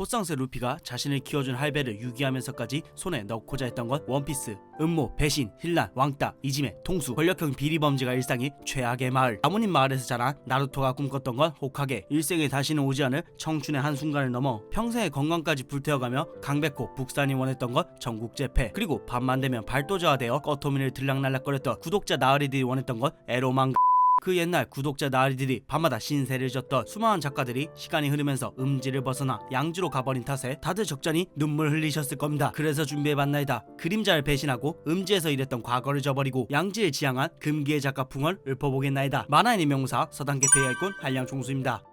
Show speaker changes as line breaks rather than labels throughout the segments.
포상스 루피가 자신을 키워준 할배를 유기하면서까지 손에 넣고자 했던 건 원피스, 음모, 배신, 힐란, 왕따, 이지메, 통수, 권력형 비리범죄가 일상이 최악의 마을. 아모님 마을에서 자란 나루토가 꿈꿨던 건 호카게, 일생에 다시는 오지 않을 청춘의 한순간을 넘어 평생의 건강까지 불태워가며 강백호, 북산이 원했던 건 전국재패, 그리고 밤만 되면 발도저하 되어 꺼토미를 들락날락거렸던 구독자 나으리들이 원했던 건 에로망가. 그 옛날 구독자 나으리들이 밤마다 신세를 졌던 수많은 작가들이 시간이 흐르면서 음지를 벗어나 양지로 가버린 탓에 다들 적잖이 눈물 흘리셨을 겁니다. 그래서 준비해봤나이다. 그림자를 배신하고 음지에서 일했던 과거를 저버리고 양지를 지향한 금기의 작가 풍을 읊어보겠나이다. 만화인의 명무사 서당계 페이아이콘 한량총수입니다.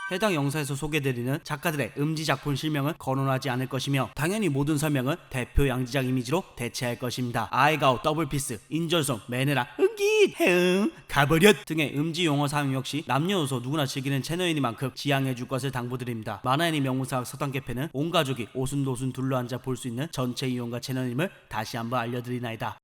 해당 영상에서 소개드리는 작가들의 음지 작품 실명은 거론하지 않을 것이며 당연히 모든 설명은 대표 양지작 이미지로 대체할 것입니다. 아이가오, 더블피스, 인절송, 매네라, 은기, 해응, 가버렸 등의 음지 용어 사용 역시 남녀노소 누구나 즐기는 채널이니만큼 지양해줄 것을 당부드립니다. 만화인의 명무사학 서당개패는 온 가족이 오순도순 둘러앉아 볼 수 있는 전체 이용가 채널임을 다시 한번 알려드리나이다.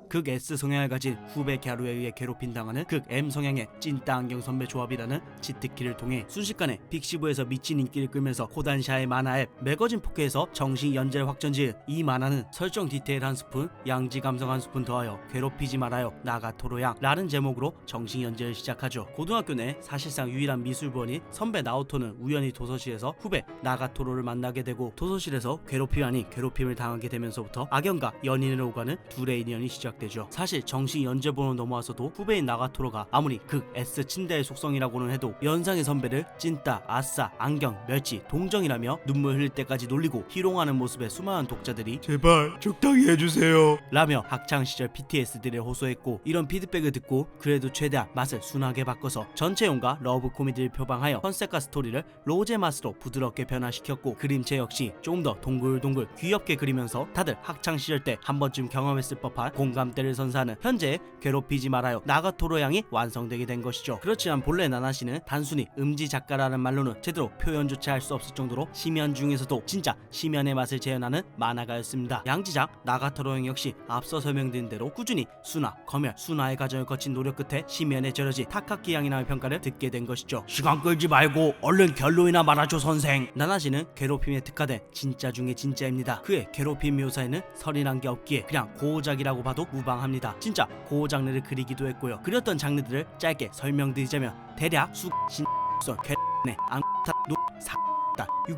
극 S 성향을 가진 후배 갸루에 의해 괴롭힌당하는 극 M 성향의 찐따 안경 선배 조합이라는 치트키를 통해 순식간에 픽시브에서 미친 인기를 끌면서 코단샤의 만화 앱 매거진 포켓에서 정식 연재를 확전지은 이 만화는 설정 디테일 한 스푼, 양지 감성 한 스푼 더하여 괴롭히지 말아요 나가토로양 라는 제목으로 정식 연재를 시작하죠. 고등학교 내 사실상 유일한 미술부원인 선배 나오토는 우연히 도서실에서 후배 나가토로를 만나게 되고 도서실에서 괴롭힘 아닌 괴롭힘을 당하게 되면서부터 악연과 연인으로 오가는 둘의 인연이 시작 되죠. 사실 정식 연재본으로 넘어와서도 후배인 나가토로가 아무리 극 S 친대의 속성이라고는 해도 연상의 선배를 찐따, 아싸, 안경, 멸치, 동정이라며 눈물 흘릴 때까지 놀리고 희롱하는 모습에 수많은 독자들이 제발 적당히 해주세요 라며 학창시절 PTSD를 호소했고, 이런 피드백을 듣고 그래도 최대한 맛을 순하게 바꿔서 전체용과 러브 코미디를 표방하여 컨셉과 스토리를 로제 맛으로 부드럽게 변화시켰고, 그림체 역시 조금 더 동글동글 귀엽게 그리면서 다들 학창시절 때 한 번쯤 경험했을 법한 공감대를 선사하는 현재의 괴롭히지 말아요 나가토로 양이 완성되게 된 것이죠. 그렇지만 본래 나나씨는 단순히 음지 작가라는 말로는 제대로 표현조차 할 수 없을 정도로 심연 중에서도 진짜 심연의 맛을 재현하는 만화가였습니다. 양지작 나가토로 양 역시 앞서 설명드린 대로 꾸준히 순화, 검열, 순화의 과정을 거친 노력 끝에 심연에 절여진 타카키 양이라는 평가를 듣게 된 것이죠. 시간 끌지 말고 얼른 결론이나 말아줘 선생. 나나씨는 괴롭힘에 특화된 진짜 중에 진짜입니다. 그의 괴롭힘 묘사에는 설이란 게 없기에 그냥 고작이라고 봐도 무방합니다. 진짜 고어 장르를 그리기도 했고요. 그렸던 장르들을 짧게 설명드리자면 대략 수, 신, 썰, 개네, 앙타, 노, 사, 따, 유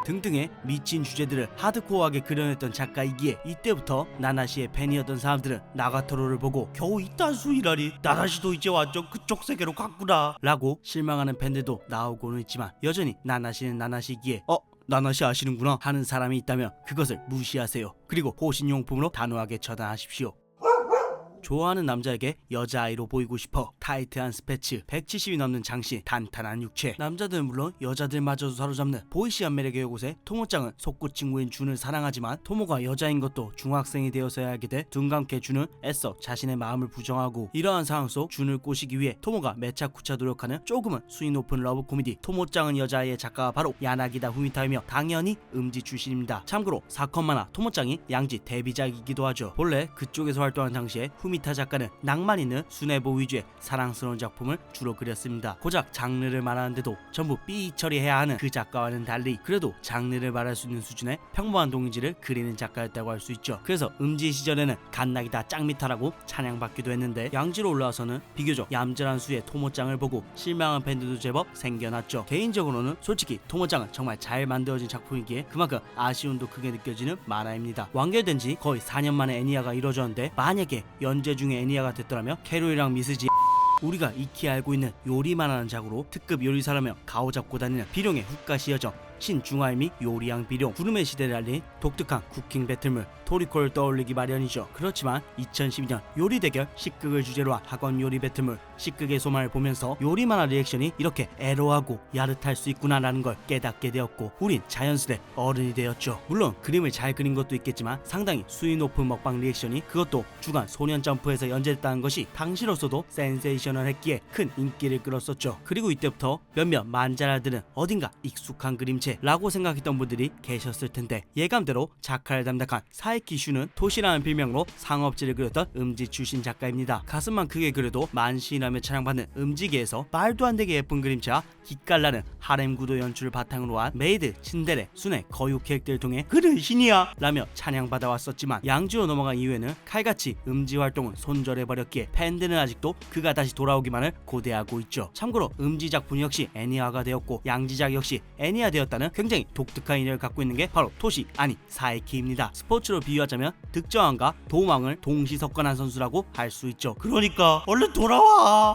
등등의 미친 주제들을 하드코어하게 그려냈던 작가이기에 이때부터 나나씨의 팬이었던 사람들은 나가토로를 보고 겨우 이딴 수이라니 나나씨도 이제 완전 그쪽 세계로 갔구나 라고 실망하는 팬들도 나오고는 있지만 여전히 나나씨는 나나씨이기에 나나씨 아시는구나 하는 사람이 있다면 그것을 무시하세요. 그리고 호신용품으로 단호하게 처단하십시오. 좋아하는 남자에게 여자아이로 보이고 싶어 타이트한 스패츠, 170이 넘는 장신, 탄탄한 육체, 남자들은 물론 여자들마저도 사로잡는 보이시한 매력의 여고생 토모짱은 속구친구인 준을 사랑하지만 토모가 여자인 것도 중학생이 되어서야 알게 돼 둔감케 준은 애써 자신의 마음을 부정하고, 이러한 상황 속 준을 꼬시기 위해 토모가 매차쿠차 노력하는 조금은 수위 높은 러브 코미디 토모짱은 여자아이의 작가가 바로 야나기다 후미타이며 당연히 음지 출신입니다. 참고로 사건 만화 토모짱이 양지 데뷔작이기도 하죠. 본래 그쪽에서 활동한 당시에 후미타 작가는 낭만 있는 순애보 위주의 사랑스러운 작품을 주로 그렸습니다. 고작 장르를 말하는데도 전부 삐 처리해야 하는 그 작가와는 달리 그래도 장르를 말할 수 있는 수준의 평범한 동지를 그리는 작가였다고 할 수 있죠. 그래서 음지 시절에는 갓나기다 짱미타라고 찬양받기도 했는데 양지로 올라와서는 비교적 얌전한 수의 토모짱을 보고 실망한 팬들도 제법 생겨났죠. 개인적으로는 솔직히 토모짱은 정말 잘 만들어진 작품이기에 그만큼 아쉬움도 크게 느껴지는 만화입니다. 완결된 지 거의 4년 만에 애니아가 이루어졌는데 만약에 연재 중에 애니아가 됐더라면 캐롤이랑 미스지 우리가 익히 알고 있는 요리만 하는 작으로 특급 요리사라며 가오 잡고 다니는 비룡의 훅가시 여정 신중화임이 요리왕 비룡, 구름의 시대를 알린 독특한 쿠킹 배틀물 토리코를 떠올리기 마련이죠. 그렇지만 2012년 요리 대결 식극을 주제로 한 학원 요리 배틀물 식극의 소만을 보면서 요리만화 리액션이 이렇게 애로하고 야릇할 수 있구나라는 걸 깨닫게 되었고, 우린 자연스레 어른이 되었죠. 물론 그림을 잘 그린 것도 있겠지만 상당히 수위 높은 먹방 리액션이 그것도 주간 소년점프에서 연재됐다는 것이 당시로서도 센세이셔널했기에 큰 인기를 끌었었죠. 그리고 이때부터 몇몇 만자라들은 어딘가 익숙한 그림체 대체라고 생각했던 분들이 계셨을 텐데, 예감대로 작가를 담당한 사이키 슈는 토시라는 필명으로 상업지를 그렸던 음지 출신 작가입니다. 가슴만 크게 그려도 만시인하며 찬양받는 음지계에서 말도 안 되게 예쁜 그림체와 기깔나는 하렘 구도 연출을 바탕으로 한 메이드, 신데레, 순애, 거유 캐릭터를 통해 그는 신이야 라며 찬양받아왔었지만, 양주로 넘어간 이후에는 칼같이 음지 활동을 손절해버렸기에 팬들은 아직도 그가 다시 돌아오기만을 고대하고 있죠. 참고로 음지 작품 역시 애니화가 되었고, 양지작 역시 애니화 되었다는 굉장히 독특한 인연을 갖고 있는 게 바로 토시, 아니 사이키입니다. 스포츠로 비유하자면 득점왕과 도망을 동시 석권한 선수라고 할 수 있죠. 그러니까 얼른 돌아와.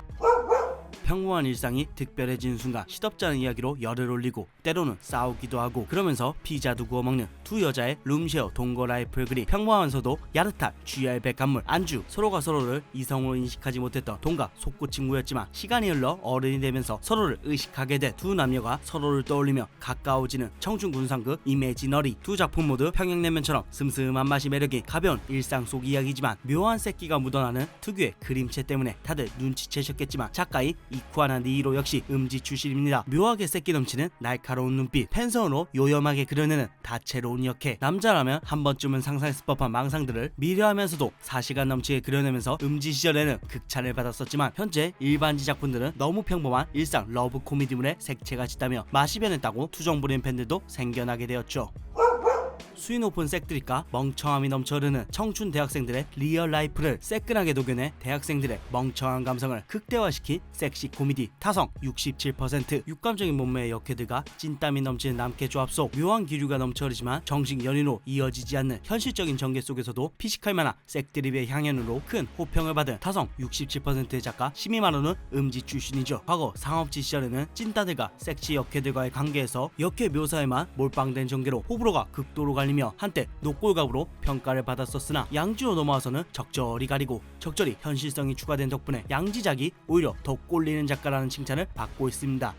평범한 일상이 특별해지는 순간 시덥지 않은 이야기로 열을 올리고 때로는 싸우기도 하고, 그러면서 피자도 구워 먹는 두 여자의 룸쉐어 동거 라이프를 그리 평범하면서도 야릇한 GR100 간물 안주, 서로가 서로를 이성으로 인식하지 못했던 동갑 속구 친구였지만 시간이 흘러 어른이 되면서 서로를 의식하게 된 두 남녀가 서로를 떠올리며 가까워지는 청춘 군상극 이매지너리. 두 작품 모두 평양냉면처럼 슴슴한 맛이 매력인 가벼운 일상 속 이야기지만 묘한 새끼가 묻어나는 특유의 그림체 때문에 다들 눈치채셨겠지만, 작가인 이쿠하나 니히로 역시 음지 출신입니다. 묘하게 새끼 넘치는 날카로운 눈빛, 펜선으로 요염하게 그려내는 다채로운 역해, 남자라면 한 번쯤은 상상했을 법한 망상들을 미려하면서도 사시간 넘치게 그려내면서 음지 시절에는 극찬을 받았었지만, 현재 일반지 작품들은 너무 평범한 일상 러브 코미디물에 색채가 짙다며 맛이 변했다고 투정 부리는 팬들도 생겨나게 되었죠. 수위 높은 색드립과 멍청함이 넘쳐 흐르는 청춘 대학생들의 리얼 라이프를 새끈하게 녹여내 대학생들의 멍청한 감성을 극대화시킨 섹시 코미디 타성 67%. 육감적인 몸매의 역해들과 찐땀이 넘치는 남캐 조합 속 묘한 기류가 넘쳐 흐르지만 정식 연인으로 이어지지 않는 현실적인 전개 속에서도 피식할 만한 색드립의 향연으로 큰 호평을 받은 타성 67%의 작가 시미마루는 음지 출신이죠. 과거 상업지 시절에는 찐따들과 섹시 역해들과의 관계에서 역해 묘사에만 몰빵된 전개로 호불호가 극도로 갈리며 한때 노골각으로 평가를 받았었으나, 양지로 넘어와서는 적절히 가리고 적절히 현실성이 추가된 덕분에 양지작이 오히려 더 꼴리는 작가라는 칭찬을 받고 있습니다.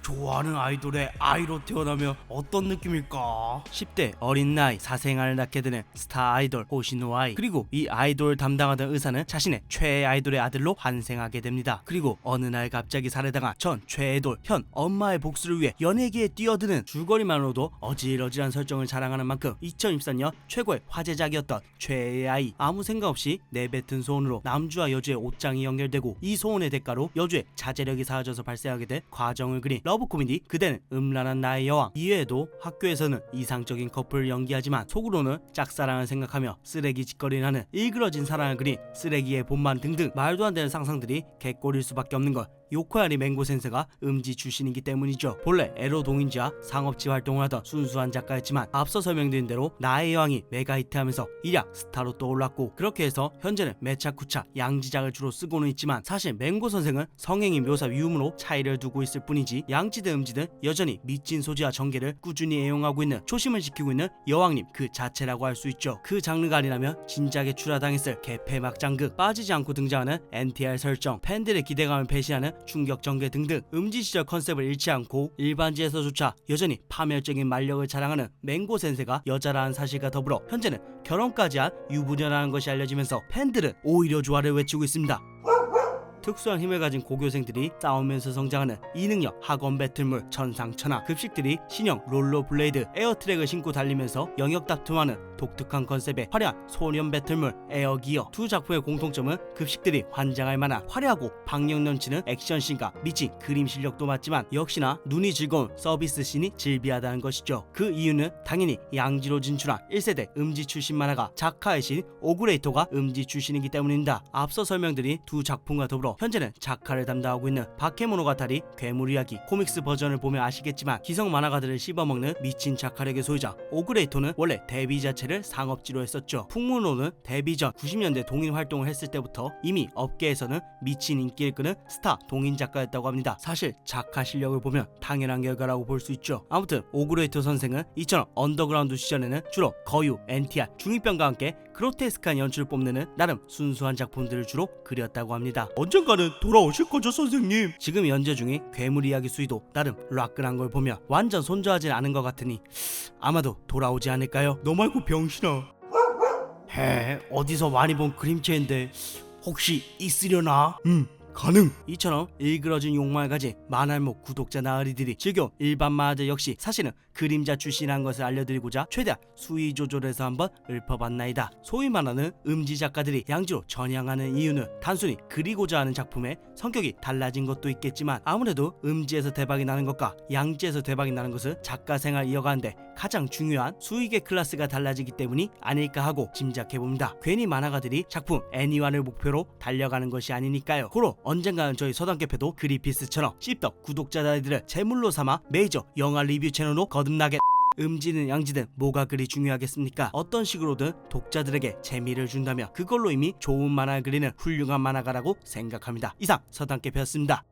좋아하는 아이돌의 아이로 태어나면 어떤 느낌일까? 10대 어린 나이 사생활을 낳게 되는 스타 아이돌 호시노 아이. 그리고 이 아이돌을 담당하던 의사는 자신의 최애 아이돌의 아들로 환생하게 됩니다. 그리고 어느 날 갑자기 살해당한 전 최애돌 현 엄마의 복수를 위해 연예계에 뛰어드는, 줄거리만으로도 어질어질한 설정을 자랑하는 만큼 2024년 최고의 화제작이었던 최애의 아이. 아무 생각 없이 내뱉은 소원으로 남주와 여주의 옷장이 연결되고, 이 소원의 대가로 여주의 자제력이 사라져서 발생하게 된 과정을 그린 러브 코미디 그대는 음란한 나의 여왕. 이외에도 학교에서는 이상적인 커플을 연기하지만 속으로는 짝사랑을 생각하며 쓰레기 짓거리를 하는 일그러진 사랑을 그린 쓰레기의 본만 등등 말도 안 되는 상상들이 개꼴일 수밖에 없는 걸 요코야리 맹고 센세가 음지 출신이기 때문이죠. 본래 에로 동인지와 상업지 활동을 하던 순수한 작가였지만, 앞서 설명드린 대로 나의 여왕이 메가 히트하면서 일약 스타로 떠올랐고, 그렇게 해서 현재는 매차쿠차 양지작을 주로 쓰고는 있지만, 사실 맹고 선생은 성행위 묘사 위음으로 차이를 두고 있을 뿐이지 양지든 음지든 여전히 미친 소지와 전개를 꾸준히 애용하고 있는, 초심을 지키고 있는 여왕님 그 자체라고 할 수 있죠. 그 장르가 아니라면 진작에 출하당했을 개패 막장극, 빠지지 않고 등장하는 NTR 설정, 팬들의 기대감을 배신하는 충격 전개 등등 음지 시절 컨셉을 잃지 않고 일반지에서조차 여전히 파멸적인 만력을 자랑하는 맹고 센세가 여자라는 사실과 더불어 현재는 결혼까지 한 유부녀라는 것이 알려지면서 팬들은 오히려 조화를 외치고 있습니다. 특수한 힘을 가진 고교생들이 싸우면서 성장하는 이능력 학원 배틀물 천상천하, 급식들이 신형 롤러블레이드 에어트랙을 신고 달리면서 영역 다툼하는 독특한 컨셉의 화려한 소년 배틀물 에어기어. 두 작품의 공통점은 급식들이 환장할 만한 화려하고 박력 넘치는 액션씬과 미친 그림 실력도 맞지만, 역시나 눈이 즐거운 서비스씬이 즐비하다는 것이죠. 그 이유는 당연히 양지로 진출한 1세대 음지 출신 만화가 작가의 신 오그레이터가 음지 출신이기 때문입니다. 앞서 설명드린 두 작품과 더불어 현재는 작가를 담당하고 있는 바케모노가타리 괴물 이야기 코믹스 버전을 보면 아시겠지만, 기성 만화가들을 씹어먹는 미친 작가력의 소유자 오그레이토는 원래 데뷔 자체를 상업지로 했었죠. 풍문으로는 데뷔 전 90년대 동인 활동을 했을 때부터 이미 업계에서는 미친 인기를 끄는 스타 동인 작가였다고 합니다. 사실 작가 실력을 보면 당연한 결과라고 볼 수 있죠. 아무튼 오그레이토 선생은 이처럼 언더그라운드 시절에는 주로 거유, NTR, 중이병과 함께 그로테스크한 연출을 뽐내는 나름 순수한 작품들을 주로 그렸다고 합니다. 언젠가는 돌아오실 거죠, 선생님? 지금 연재 중인 괴물 이야기 수위도 나름 락근한 걸 보며 완전 손절하진 않은 것 같으니 아마도 돌아오지 않을까요? 너 말고 병신아. 어디서 많이 본 그림체인데 혹시 있으려나? 가능. 이처럼 일그러진 욕망을 가진 만화목 구독자 나으리들이 즐겨 일반 만화자 역시 사실은 그림자 출신이라는 것을 알려드리고자 최대한 수위 조절해서 한번 읊어봤나이다. 소위 말하는 음지 작가들이 양지로 전향하는 이유는 단순히 그리고자 하는 작품의 성격이 달라진 것도 있겠지만 아무래도 음지에서 대박이 나는 것과 양지에서 대박이 나는 것은 작가 생활 이어가는데 가장 중요한 수익의 클래스가 달라지기 때문이 아닐까 하고 짐작해봅니다. 괜히 만화가들이 작품 애니화를 목표로 달려가는 것이 아니니까요. 고로 언젠가는 저희 서당캐페도 그리피스처럼 씹덕 구독자들을 제물로 삼아 메이저 영화 리뷰 채널로 거듭나게. 음지든 양지든 뭐가 그리 중요하겠습니까? 어떤 식으로든 독자들에게 재미를 준다면 그걸로 이미 좋은 만화를 그리는 훌륭한 만화가라고 생각합니다. 이상 서당캐페였습니다.